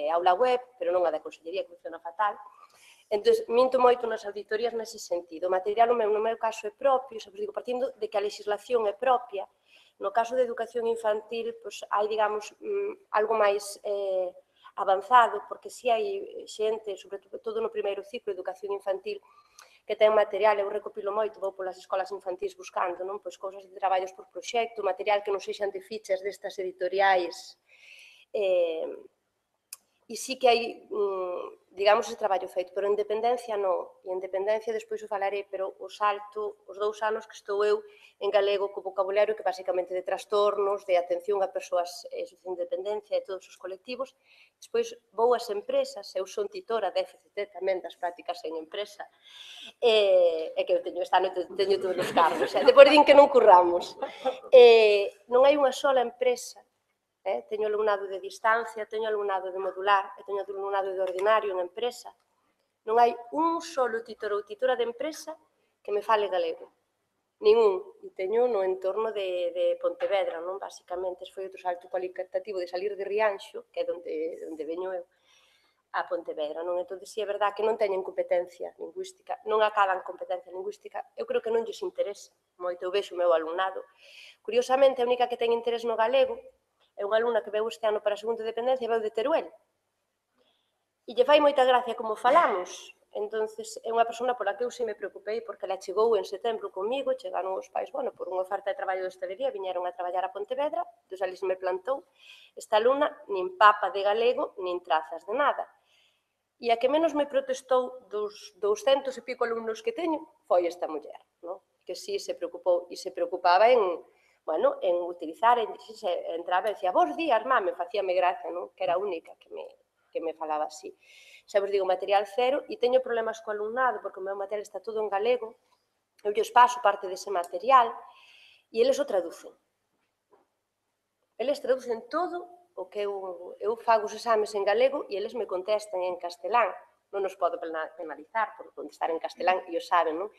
B: aula web, pero non a da Consellería, que funciona fatal. Entón, minto moito nas auditorías nese sentido. O material no meu caso é propio, partindo de que a legislación é propia. No caso de educación infantil, hai, digamos, algo máis avanzado, porque si hai xente, sobre todo no primeiro ciclo de educación infantil, que ten material, eu recopilo moito, vou polas escolas infantís buscando, non? Pois cousas de traballos por proxecto, material que non sexan de fichas destas editoriais, e sí que hai, digamos, ese traballo feito, pero en dependencia non, e en dependencia despois o falarei, pero o salto, os 2 anos que estou eu en galego co vocabulario que basicamente de trastornos, de atención a persoas en situación de dependencia e todos os colectivos, despois vou ás empresas, eu son titora da FCT tamén das prácticas en empresa, e que eu teño esta noite, teño todos os cargos, depois din que non curramos. Non hai unha sola empresa. Teño alumnado de distancia, teño alumnado de modular e teño alumnado de ordinario en empresa. Non hai un solo titor ou titora de empresa que me fale galego. Ningún. E teño no entorno de Pontevedra, non? Basicamente, foi outro salto cualitativo de salir de Rianxo, que é onde veño eu, a Pontevedra, non? Entón, si é verdade que non teñen competencia lingüística, non acaban competencia lingüística, eu creo que non lles interesa, moito, eu vexo o meu alumnado. Curiosamente, a única que ten interés no galego é unha alumna que veu este ano para a segunda dependencia e veu de Teruel. E lle fai moita gracia como falamos. Entonces, é unha persona pola que eu se me preocupei porque ela chegou en setembro comigo, chegaron os pais, bueno, por unha oferta de traballo de hostelería, viñeron a traballar a Pontevedra, entón ali se me plantou esta alumna, nin papa de galego, nin trazas de nada. E a que menos me protestou dos 200 e pico alumnos que teño foi esta muller, non? Que sí se preocupou e se preocupaba en, bueno, en utilizar, en entraba e decía, bos días, má, me facíame gracia, non? Que era a única que me falaba así. Xa vos digo, material cero, e teño problemas co alumnado, porque o meu material está todo en galego, eu lles paso parte dese material, e eles o traducen. Eles traducen todo o que eu fago os exames en galego e eles me contestan en castelán. Non nos podo penalizar por contestar en castelán, e o saben, non?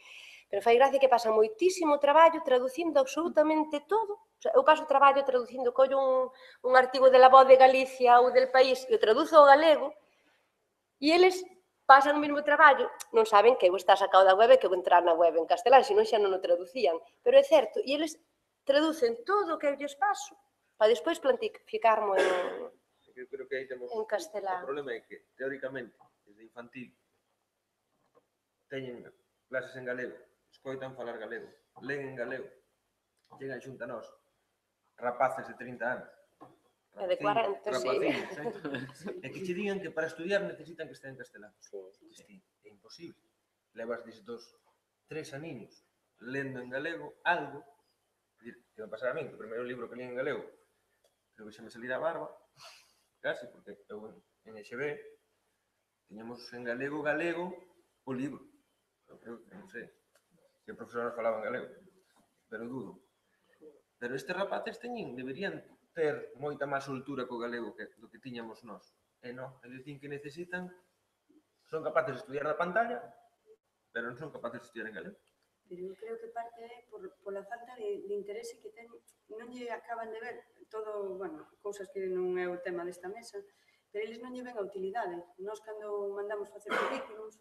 B: Pero fai gracia que pasan moitísimo traballo traducindo absolutamente todo. O sea, eu paso traballo traducindo, collo un artigo de La Voz de Galicia ou del País e o traduzo ao galego, e eles pasan o mesmo traballo, non saben que eu está sacado da web e que eu entrar na web en castelán, senón xa non o traducían. Pero é certo, e eles traducen todo o que eu lles paso, para despois planificarmo
D: Eu creo que aí temos
B: en castelán.
D: O problema é que, teóricamente, desde infantil, teñen clases en galego, escoitan falar galego, leen en galego, chegan xunta nós, rapaces de 30 anos,
B: E de 40,
D: rapaciños, e que che digan que para estudiar necesitan que estén en castelán.
B: Sí.
D: É imposible. Levas desde 3 aniños lendo en galego algo, que me pasara a mí, que o primeiro libro que li en galego, creo que xa me salira a barba, casi, porque eu en EXB tiñamos en galego o libro. Eu creo que, non sei, se o profesor nos falaba en galego, pero dudo. Pero estes rapaces deberían ter moita máis soltura co galego do que tiñamos nós. E non, eles din que necesitan, son capaces de estudiar na pantalla, pero non son capaces de estudiar en galego.
E: Pero eu creo que parte é pola falta de interese que ten, non lle acaban de ver todo, bueno, cousas que non é o tema desta mesa, pero eles non lle ven a utilidade. Nós, cando mandamos facer currículums,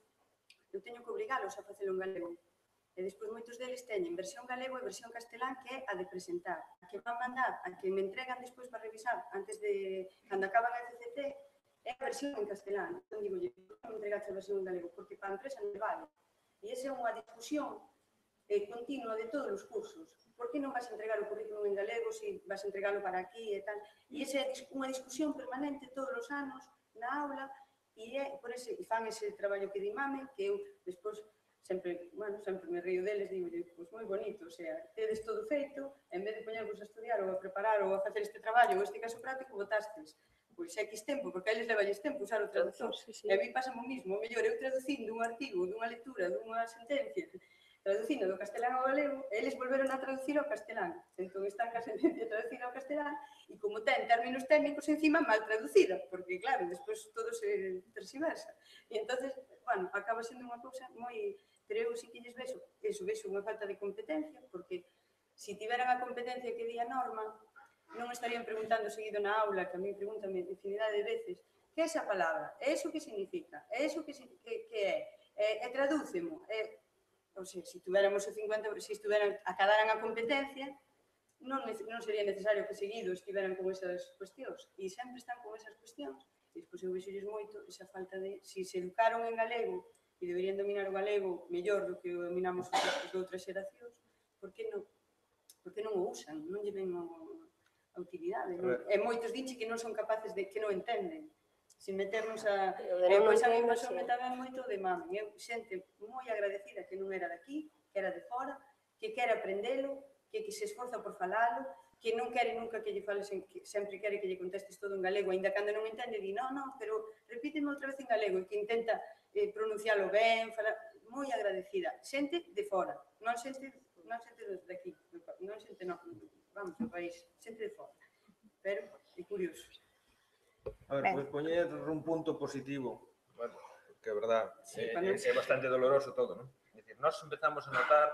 E: eu teño que obrigalos a facelo en galego. E despois moitos deles teñen versión galego e versión castelán, que é a de presentar. A que van mandar, a que me entregan despois para revisar, antes de, cando acaban a CCT, é a versión en castelán. Entón digo, por que me entregaste a versión en galego? Porque para a empresa non vale. E esa é unha discusión continua de todos os cursos. Por que non vas a entregar o currículum en galego se vas a entregalo para aquí e tal? E esa é unha discusión permanente todos os anos na aula, e fan ese traballo que di Mame, que eu despois sempre me río deles, digo, pois moi bonito, o sea, tedes todo feito, en vez de poñervos a estudiar ou a preparar ou a facer este traballo ou este caso práctico, botastes pois X tempo, porque a eles levalles tempo usar o traductor. E a mí pasa o mismo, o mellor eu traducindo un artigo, dunha lectura, dunha sentencia, traducindo do castelán ao galego, eles volveron a traducir ao castelán. Entón están a sentencia traducida ao castelán e como ten términos técnicos encima mal traducida, porque claro, despois todo se tersiversa. E entonces, bueno, acaba sendo unha cousa moi... Pero eu sí que lles vexo unha falta de competencia, porque se tiveran a competencia que di a norma, non estarían preguntando seguido na aula, que a mí pregúntame infinidade de veces, que é esa palabra? É iso que significa? É iso que é? E tradúcemo? Ou sea, se tuviéramos o 50, se acadaran a competencia, non sería necesario que seguido estiveran con esas cuestións. E sempre están con esas cuestións. E despois eu vexolles moito esa falta de... Se se educaron en galego e deberían dominar o galego mellor do que o dominamos os de outras xeracións, por que non o usan? Non lle ven a utilidade. E moitos dinche que non son capaces de... que non entenden. Sin meternos a... Pois a mí pasoume tamén moito de Mame. Eu xente moi agradecida que non era de aquí, que era de fora, que quere aprendelo, que se esforza por falalo, que non quere nunca que lle fales, que sempre quere que lle contestes todo en galego, ainda cando non entende, di, non, pero repíteme outra vez en galego, e que intenta pronuncialo ben, moi agradecida. Xente de fora, non xente de aquí, non xente, vamos, do país, xente de fora. Pero é curioso.
D: A ver, pois poñer un punto positivo, bueno, que é verdad, é bastante doloroso todo, non? É dicir, nós empezamos a notar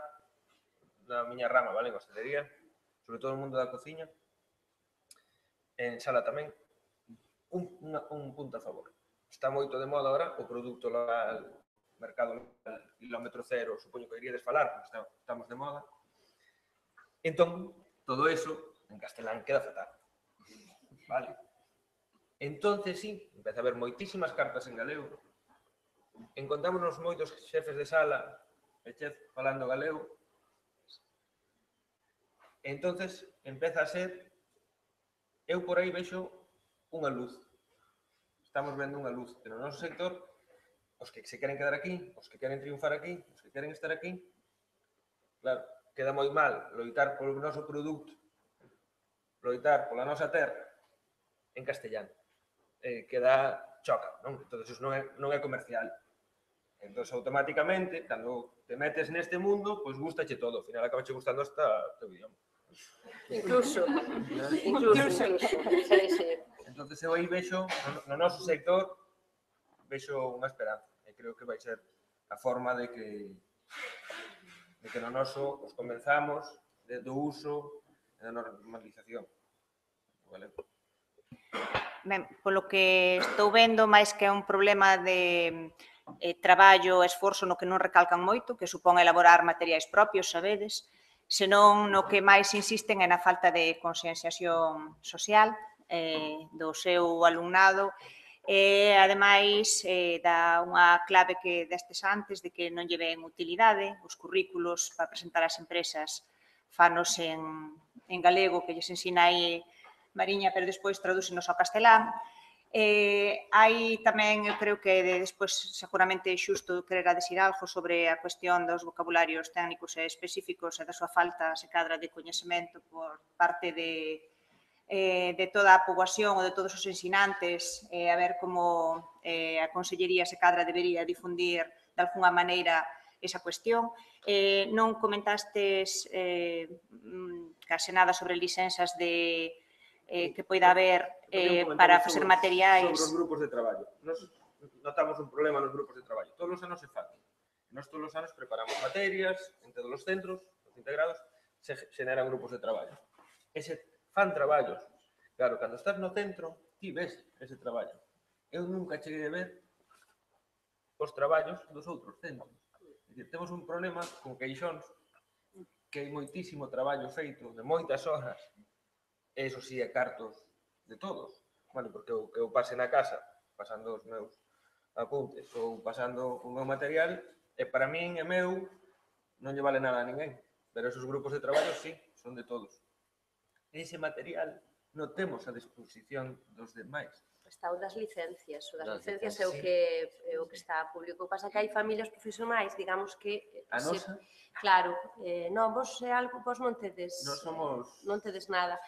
D: na miña rama, vale, en hostelería, sobre todo no mundo da cociña, en sala tamén, un punto a favor. Está moito de moda agora o produto local, mercado local, kilómetro cero, supoño que iríades falar, porque estamos de moda, Entón, todo eso en castelán queda fatal. Vale? Entonces, sí, empeza a haber moitísimas cartas en galego. Encontrámonos moitos xefes de sala e chef falando galego. Entonces, empeza a ser... Eu por aí vexo unha luz. Estamos vendo unha luz. Pero no noso sector, os que se queren quedar aquí, os que queren triunfar aquí, os que queren estar aquí, claro, queda moi mal loitar polo noso produto, loitar pola nosa terra en castellano. Queda choca, non? Entón, iso non é comercial. Entón, automáticamente, cando te metes neste mundo, pois gustache todo. Ao final acabache gustando hasta teu idioma.
B: Incluso.
D: Entón, eu aí vexo, no noso sector, vexo unha esperanza. E creo que vai ser a forma de que no noso os convenzamos do uso e da normalización. Vale?
A: Ben, polo que estou vendo, máis que é un problema de traballo e esforzo no que non recalcan moito, que supón elaborar materiais propios, sabedes, senón no que máis insisten é na falta de conscienciación social do seu alumnado e, ademais, dá unha clave que destes antes de que non lle ven utilidade, os currículos para presentar ás empresas fanos en galego, que lles ensina aí Mariña, pero despois tradúcenos ao castelán. Hai tamén, eu creo que despois seguramente é xusto querer adesir algo sobre a cuestión dos vocabularios técnicos e específicos e da súa falta, se cadra, de coñecemento por parte de toda a poboación ou de todos os ensinantes, a ver como a Consellería, se cadra, debería difundir de alguna maneira esa cuestión. Non comentastes case nada sobre licenzas que poida haber para facer materiais.
D: Sobre os grupos de traballo. Nos notamos un problema nos grupos de traballo. Todos os anos se fan. Nos todos os anos preparamos materias en todos os centros, os integrados, se generan grupos de traballo. E se fan traballos. Claro, cando estás no centro, ti ves ese traballo. Eu nunca cheguei a ver os traballos dos outros centros. Temos un problema con queixóns que hai moitísimo traballo feito de moitas horas. Eso sí é cartos de todos. Bueno, porque eu pase na casa pasando os meus apuntes ou pasando o meu material e para min é meu, non lle vale nada a ninguén. Pero esos grupos de traballo sí, son de todos. Ese material non temos a disposición dos demais.
B: Está o das licencias. O das licencias é o que está público. O que pasa que hai familias profesionais, digamos que...
D: A nosa?
B: Claro. Non, vos é algo, vos non tedes... Non tedes nada.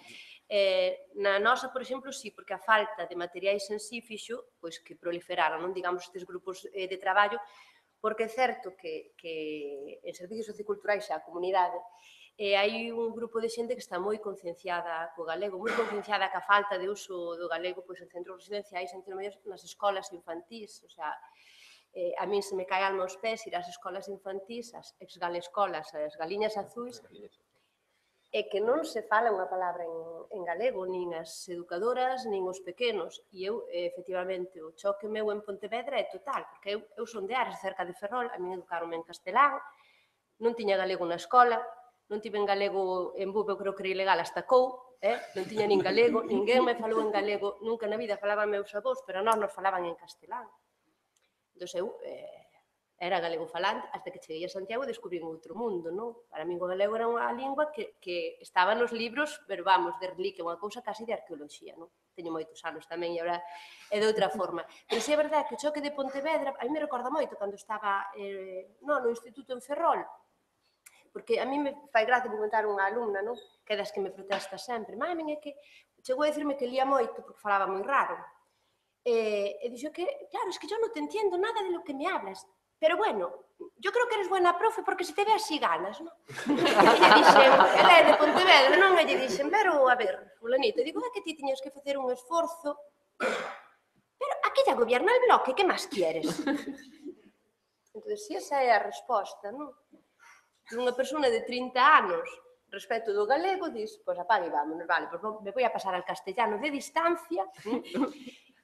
B: Na nosa, por exemplo, sí, porque a falta de materiais en sí fixo pois que proliferaran, non, digamos, estes grupos de traballo, porque é certo que en servicios socioculturais a comunidade hai un grupo de xente que está moi concienciada co galego, moi concienciada ca falta de uso do galego pois en centros residenciais, en intermedios, nas escolas infantís, o sea, a min se me cae alma aos pés ir ás escolas infantís, as exgalescolas, as galiñas azuis, é que non se fala unha palabra en galego, nin as educadoras, nin os pequenos. E eu, efectivamente, o choque meu en Pontevedra é total, porque eu son de Ares, cerca de Ferrol, a min educaronme en castelán, non tiña galego na escola, non tive en galego en Buve, eu creo que era ilegal hasta Cou, non tiña nin galego, ninguén me falou en galego, nunca na vida falaban meus avós, pero a nós nos falaban en castelán. Entón, eu era galego falante, hasta que cheguei a Santiago e descubrí un outro mundo, non? Para min o galego era unha lingua que estaba nos libros, pero vamos, de reliquia, unha cousa casi de arqueoloxía, non? Teño moitos anos tamén e agora é de outra forma. Pero sí é verdade que o choque de Pontevedra, a mí me recorda moito cando estaba no instituto en Ferrol, porque a mí me fai gracia comentar unha alumna, non? Que é das que me protesta sempre. Mami, é que chegou a dicirme que lía moito porque falaba moi raro. E dixo que, claro, es que yo no te entiendo nada de lo que me hablas. Pero bueno, yo creo que eres buena profe porque se te ve así ganas, non? E lle dixen, ela é de Pontevedra, non? E lle dixen, pero, a ver, fulanito, digo, é que ti tiñas que facer un esforzo. Pero aquí ya gobierna el bloque, que máis quieres? Entón, si esa é a resposta, non? Unha persona de 30 anos respecto do galego, dis, pois apague e vámonos, vale, pois me voy a pasar al castellano de distancia,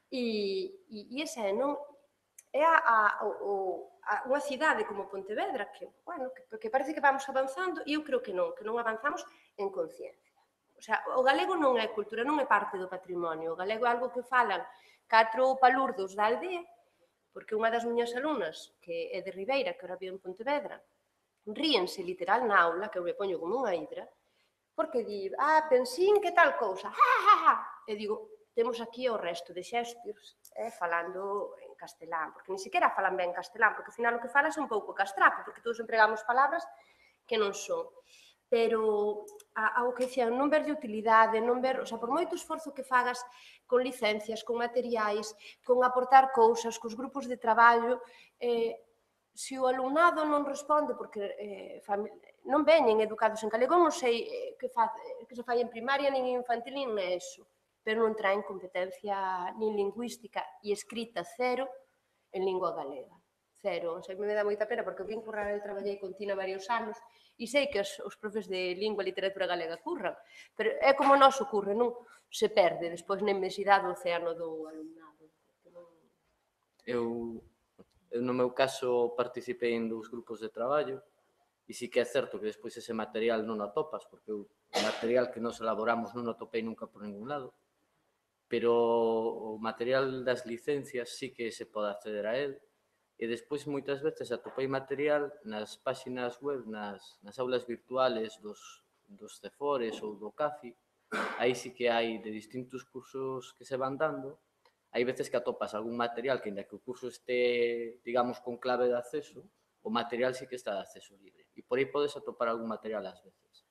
B: e esa é, non? é unha cidade como Pontevedra que, bueno, que parece que vamos avanzando e eu creo que non avanzamos en conciencia. O sea, o galego non é cultura, non é parte do patrimonio. O galego é algo que falan 4 palurdos da aldea, porque unha das miñas alumnas, que é de Ribeira, que ahora vive en Pontevedra, ríense literal na aula, que eu me poño como unha hidra, porque di, pensín que tal cousa, e digo, temos aquí o resto de Shakespeare falando en castelán, porque ni siquiera falan ben castelán, porque ao final o que falas é un pouco castrapo, porque todos empregamos palabras que non son. Pero ao que dicían, non verlle utilidade, non ver, o sea, por moito esforzo que fagas con licencias, con materiais, con aportar cousas, cos grupos de traballo, se o alumnado non responde, porque non veñen educados en galego, non sei que se fai en primaria, nin en infantil, nin en ESO, pero non traen competencia nin lingüística e escrita cero en lingua galega. Cero. O sea, me dá moita pena, porque eu vim currar, eu traballei con Tina varios anos, e sei que os profes de lingua e literatura galega curran, pero é como o noso curre, non se perde despois na inmensidade do océano do alumnado.
C: Eu no meu caso participei en 2 grupos de traballo e sí que é certo que despois ese material non o atopas, porque o material que nos elaboramos non o topei nunca por ningún lado, pero o material das licencias sí que se pode acceder a él, e despois moitas veces atopei material nas páxinas web, nas aulas virtuales dos Cefores ou do CAFI, aí sí que hai de distintos cursos que se van dando, hai veces que atopas algún material que, ainda que o curso este, digamos, con clave de acceso, o material sí que está de acceso libre. E por aí podes atopar algún material ás veces.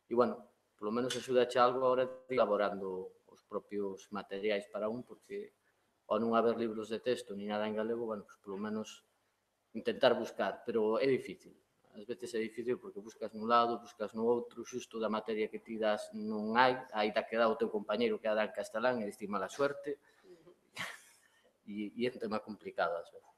C: E, bueno, polo menos axudache algo ahora elaborando os propios materiais para porque ao non haber libros de texto ni nada en galego, bueno, pues, polo menos intentar buscar, pero é difícil. Ás veces é difícil porque buscas nun lado, buscas no outro, xusto da materia que ti das non hai, da que dá o teu compañeiro que a dá en castelán e diste mala suerte, e é un tema complicado ás veces.